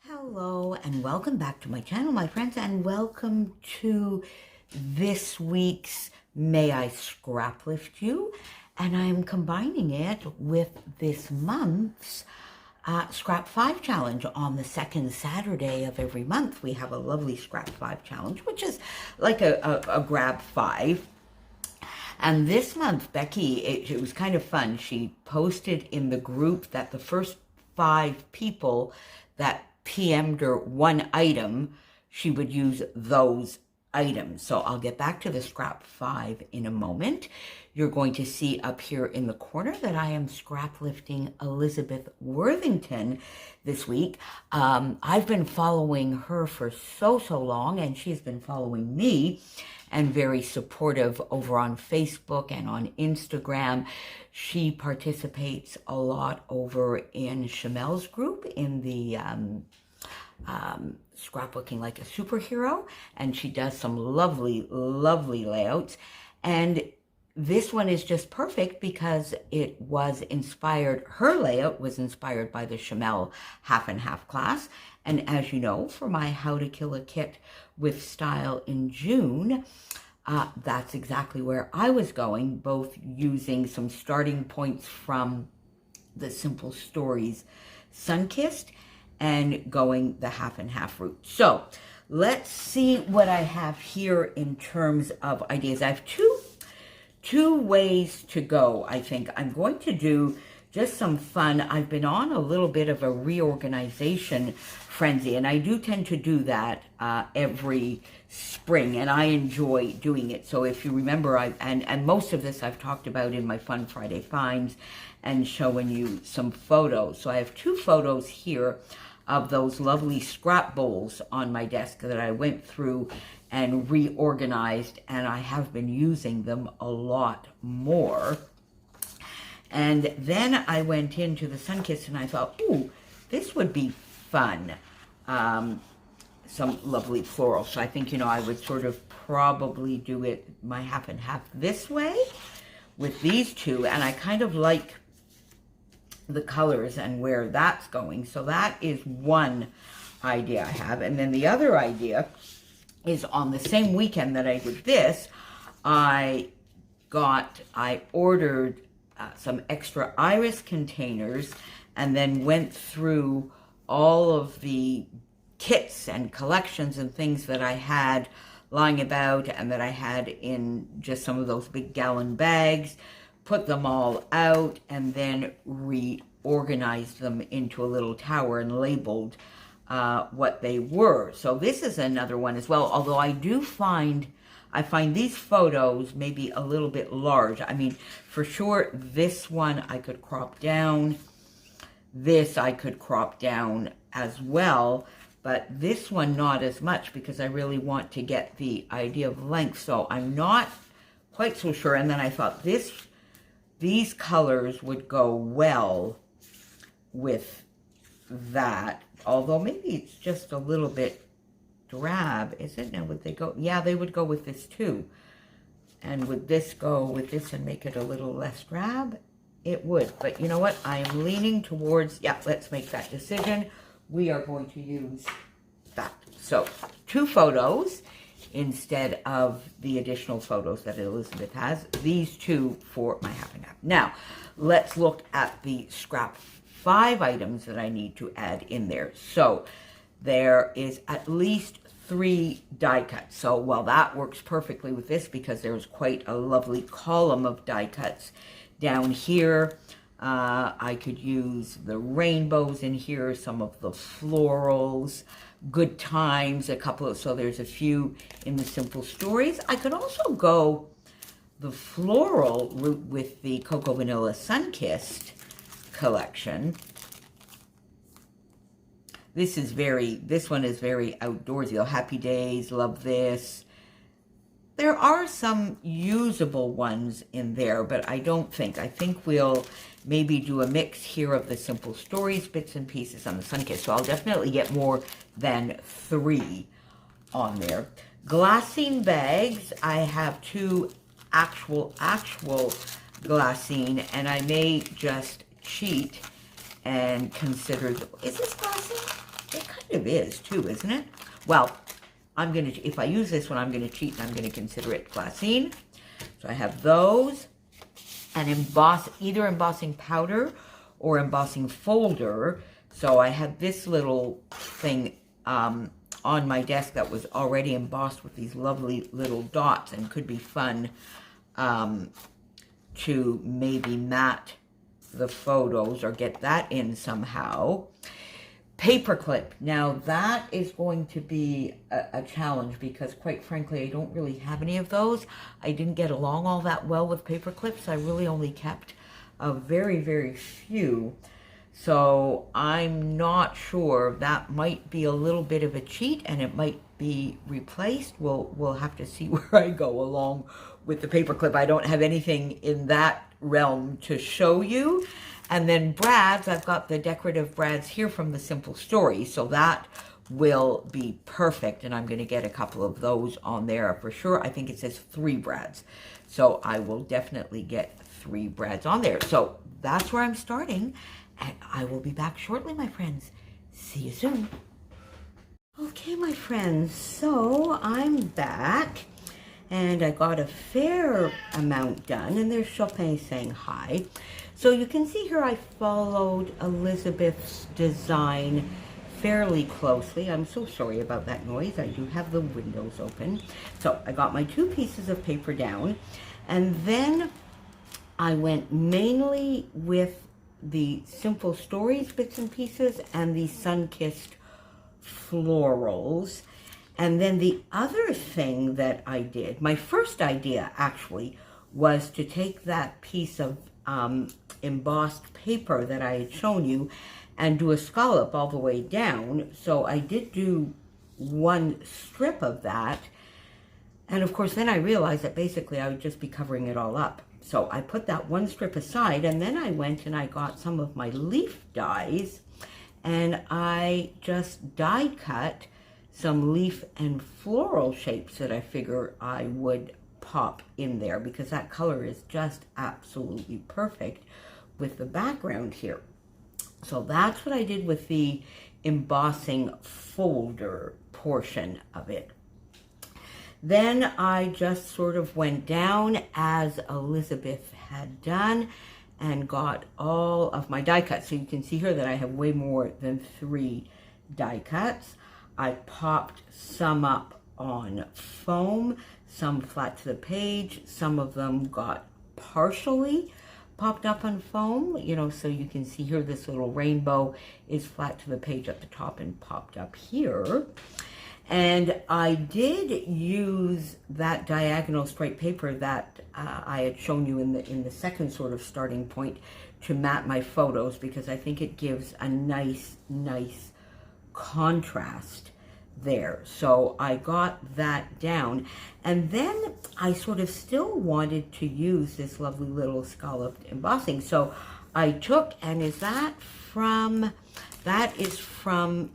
Hello and welcome back to my channel, my friends, and welcome to this week's May I Scraplift You, and I'm combining it with this month's Scrap 5 challenge. On the second Saturday of every month, we have a lovely Scrap 5 challenge, which is like a grab 5. And this month, Becky, it was kind of fun. She posted in the group that the first 5 people that PM'd her one item, she would use those items. So I'll get back to the Scrap 5 in a moment. You're going to see up here in the corner that I am scrap lifting Elizabeth Worthington this week. I've been following her for so long, and she's been following me and very supportive over on Facebook and on Instagram. She participates a lot over in Chamel's group in the Scrapbooking Like a Superhero, and she does some lovely layouts. And this one is just perfect because it was inspired, her layout was inspired by the Chamel half and half class. And as you know, for my How to Kill a Kit with Style in June, that's exactly where I was going, both using some starting points from the Simple Stories Sunkissed and going the half and half route. So let's see what I have here in terms of ideas. I have two ways to go, I think. I'm going to do just some fun. I've been on a little bit of a reorganization frenzy, and I do tend to do that every spring, and I enjoy doing it. So if you remember, and most of this I've talked about in my Fun Friday Finds and showing you some photos. So I have 2 photos here of those lovely scrap bowls on my desk that I went through and reorganized, and I have been using them a lot more. And then I went into the Sunkissed and I thought, ooh, this would be fun. Some lovely florals. So I think, I would sort of probably do it my half and half this way with these 2. And I kind of like the colors and where that's going. So that is one idea I have. And then the other idea is on the same weekend that I did this, I ordered some extra iris containers and then went through all of the kits and collections and things that I had lying about and that I had in just some of those big gallon bags, put them all out, and then reorganized them into a little tower and labeled what they were. So this is another one as well, although I find these photos maybe a little bit large. I mean, for sure, this one I could crop down. This I could crop down as well, but this one not as much because I really want to get the idea of length. So I'm not quite so sure. And then I thought these colors would go well with that, although maybe it's just a little bit drab, is it? Now would they go? Yeah, they would go with this too. And would this go with this and make it a little less drab? It would. But you know what? I am leaning towards, yeah, let's make that decision. We are going to use that. So 2 photos instead of the additional photos that Elizabeth has. These 2 for my half and half. Now, let's look at the Scrap 5 items that I need to add in there. So there is at least 3 die cuts. So, well, that works perfectly with this because there's quite a lovely column of die cuts down here. I could use the rainbows in here, some of the florals, good times, a couple of, so there's a few in the Simple Stories. I could also go the floral route with the Cocoa Vanilla Sunkissed collection. This one is very outdoorsy. Oh, Happy Days, love this. There are some usable ones in there, but I think we'll maybe do a mix here of the Simple Stories, bits and pieces on the Sunkissed. So I'll definitely get more than 3 on there. Glassine bags, I have 2 actual glassine, and I may just cheat and consider, is this glassine? It kind of is too, isn't it? Well, if I use this one, I'm gonna cheat and I'm gonna consider it glassine. So I have those, and either embossing powder or embossing folder. So I had this little thing on my desk that was already embossed with these lovely little dots and could be fun to maybe mat the photos or get that in somehow. Paperclip. Now that is going to be a challenge because quite frankly, I don't really have any of those. I didn't get along all that well with paperclips. I really only kept a very, very few. So I'm not sure. That might be a little bit of a cheat and it might be replaced. We'll have to see where I go along with the paperclip. I don't have anything in that realm to show you. And then brads, I've got the decorative brads here from the Simple Story, so that will be perfect, and I'm going to get a couple of those on there for sure. I think it says 3 brads, so I will definitely get 3 brads on there. So that's where I'm starting, and I will be back shortly, my friends. See you soon. Okay, my friends, so I'm back. And I got a fair amount done, and there's Chopin saying hi. So you can see here I followed Elizabeth's design fairly closely. I'm so sorry about that noise. I do have the windows open. So I got my 2 pieces of paper down, and then I went mainly with the Simple Stories bits and pieces and the Sun-Kissed florals. And then the other thing that I did, my first idea actually, was to take that piece of embossed paper that I had shown you and do a scallop all the way down. So I did do 1 strip of that. And of course, then I realized that basically I would just be covering it all up. So I put that 1 strip aside, and then I went and I got some of my leaf dies, and I just die cut some leaf and floral shapes that I figure I would pop in there because that color is just absolutely perfect with the background here. So that's what I did with the embossing folder portion of it. Then I just sort of went down as Elizabeth had done and got all of my die cuts. So you can see here that I have way more than 3 die cuts. I popped some up on foam, some flat to the page. Some of them got partially popped up on foam, you know, so you can see here this little rainbow is flat to the page at the top and popped up here. And I did use that diagonal straight paper that I had shown you in the second sort of starting point to mat my photos because I think it gives a nice contrast there. So I got that down, and then I sort of still wanted to use this lovely little scalloped embossing. So I took, and is that from,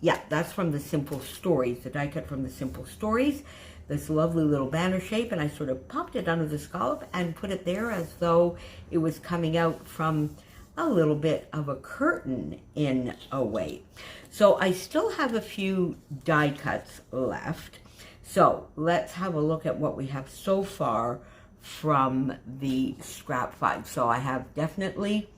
yeah, that's from the Simple Stories, the die cut from the Simple Stories, this lovely little banner shape, and I sort of popped it under the scallop and put it there as though it was coming out from a little bit of a curtain in a way. So I still have a few die cuts left. So let's have a look at what we have so far from the Scrap 5. So I have definitely,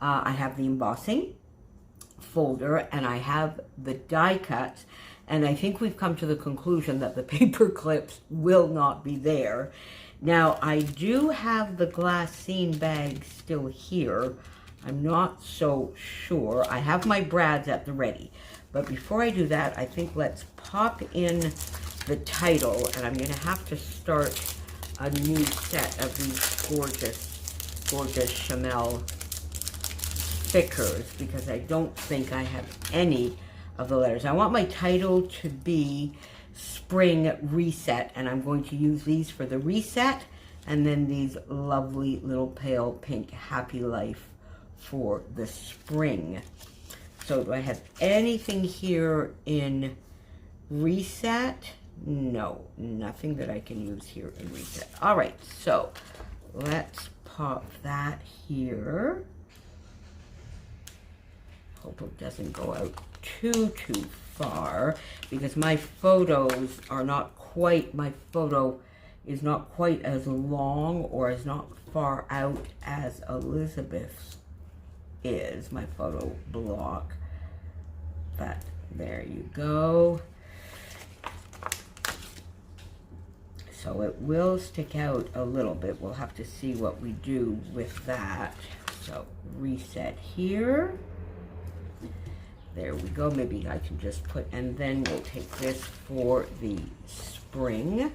I have the embossing folder and I have the die cuts. And I think we've come to the conclusion that the paper clips will not be there. Now I do have the glassine bag still here. I'm not so sure. I have my brads at the ready. But before I do that, I think let's pop in the title. And I'm going to have to start a new set of these gorgeous Chamel stickers because I don't think I have any of the letters. I want my title to be Spring Reset. And I'm going to use these for the reset. And then these lovely little pale pink Happy Life for the spring. So do I have anything here in reset? No, nothing that I can use here in reset. All right, so let's pop that here. Hope it doesn't go out too far because my photos are not quite, my photo is not quite as long or as not far out as Elizabeth's is, my photo block. But there you go. So it will stick out a little bit. We'll have to see what we do with that. So reset here. There we go. Maybe I can just put, and then we'll take this for the spring.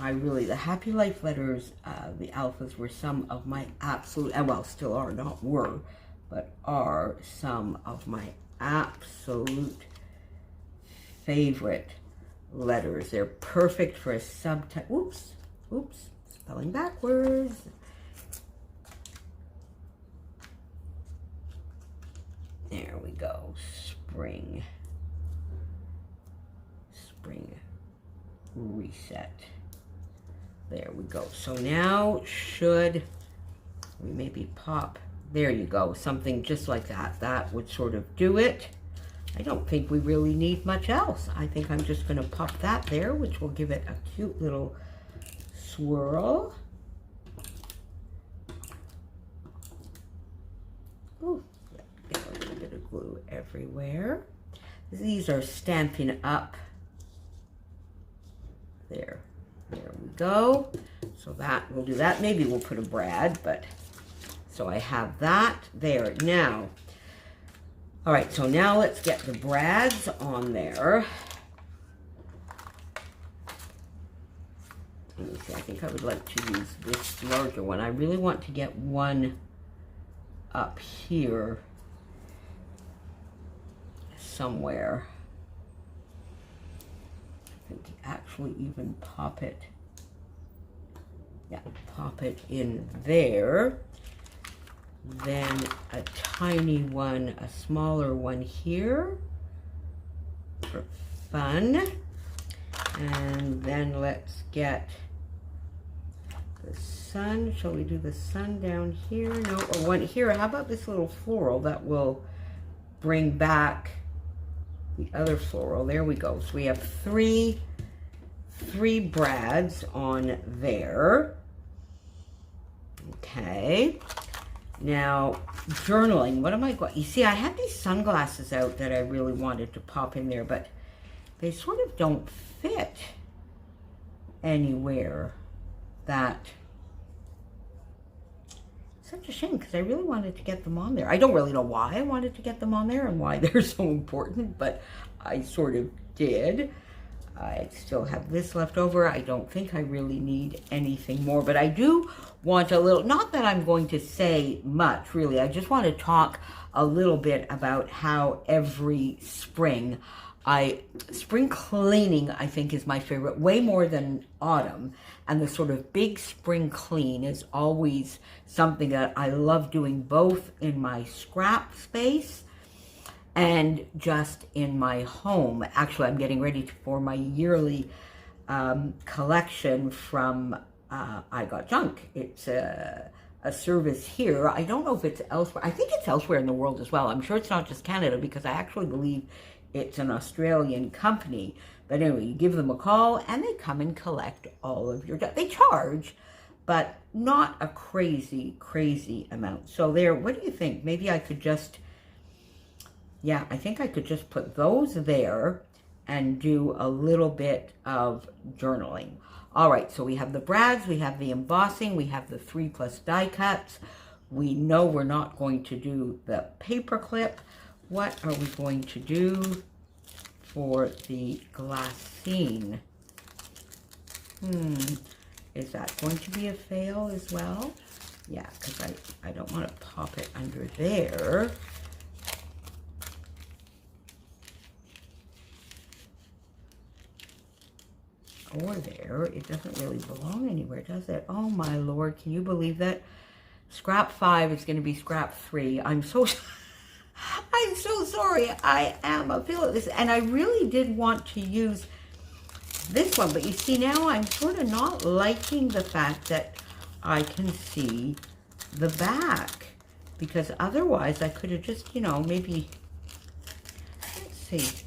The Happy Life letters, the alphas were some of my absolute, and well, still are, not were, but are some of my absolute favorite letters. They're perfect for a subtitle. Oops, spelling backwards. There we go, spring reset. There we go. So now should we maybe pop, there you go, something just like that. That would sort of do it. I don't think we really need much else. I think I'm just going to pop that there, which will give it a cute little swirl. Ooh, get a little bit of glue everywhere. These are Stampin' Up. There we go. So that, we'll do that. Maybe we'll put a brad, but so I have that there. Now, all right, so now let's get the brads on there. Let me see, I think I would like to use this larger one. I really want to get one up here somewhere. I think actually even pop it, yeah, pop it in there. Then a tiny one, a smaller one here for fun. And then let's get the sun. Shall we do the sun down here? No, or one here. How about this little floral that will bring back the other floral? There we go. So we have three brads on there. Okay. Now, journaling. What am I going? You see, I had these sunglasses out that I really wanted to pop in there, but they sort of don't fit anywhere. That, such a shame, because I really wanted to get them on there. I don't really know why I wanted to get them on there and why they're so important, but I sort of did. I still have this left over. I don't think I really need anything more, but I do want a little, not that I'm going to say much, really. I just want to talk a little bit about how every spring, spring cleaning, I think, is my favorite, way more than autumn. And the sort of big spring clean is always something that I love doing, both in my scrap space and just in my home. Actually, I'm getting ready for my yearly collection from I Got Junk. It's a service here. I don't know if it's elsewhere. I think it's elsewhere in the world as well. I'm sure it's not just Canada, because I actually believe it's an Australian company. But anyway, you give them a call and they come and collect all of your stuff. They charge, but not a crazy, crazy amount. So there, what do you think? Maybe I could just, yeah, I think I could just put those there and do a little bit of journaling. All right, so we have the brads, we have the embossing, we have the 3+ die cuts. We know we're not going to do the paper clip. What are we going to do for the glassine? Is that going to be a fail as well? Yeah, because I don't want to pop it under there. Or there. It doesn't really belong anywhere, does it? Oh my Lord, can you believe that? Scrap 5 is going to be scrap 3. I'm so sorry. I am. I feel this, and I really did want to use this one, but you see, now I'm sort of not liking the fact that I can see the back, because otherwise I could have just, you know, maybe, let's see,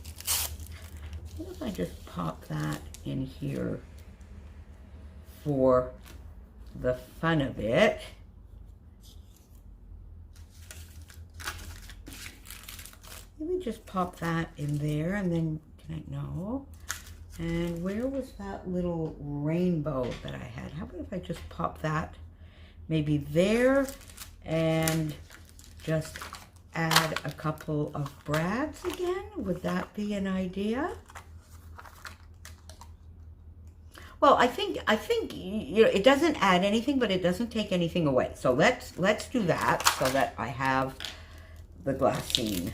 what if I just pop that in here for the fun of it? Maybe just pop that in there, and then, can I, no. And where was that little rainbow that I had? How about if I just pop that maybe there, and just add a couple of brads again? Would that be an idea? Well, I think you know, it doesn't add anything, but it doesn't take anything away. So let's do that so that I have the glassine.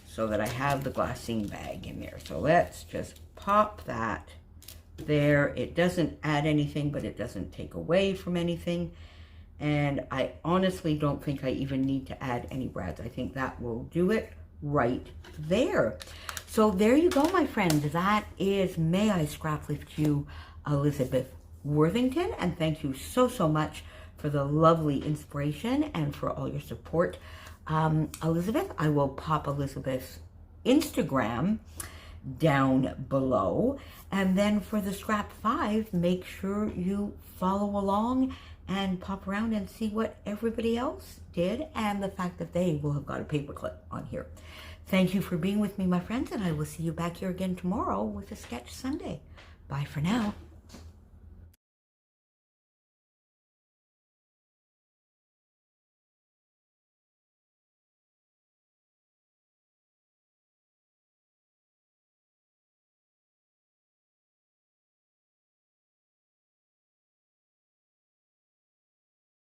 So that I have the glassine bag in there. So let's just pop that there. It doesn't add anything, but it doesn't take away from anything. And I honestly don't think I even need to add any brads. I think that will do it right there. So there you go, my friend. That is May I Scraplift You, Elizabeth Worthington. And thank you so, so much for the lovely inspiration and for all your support. Elizabeth, I will pop Elizabeth's Instagram down below. And then for the Scrap 5, make sure you follow along and pop around and see what everybody else did, and the fact that they will have got a paperclip on here. Thank you for being with me, my friends, and I will see you back here again tomorrow with a Sketch Sunday. Bye for now.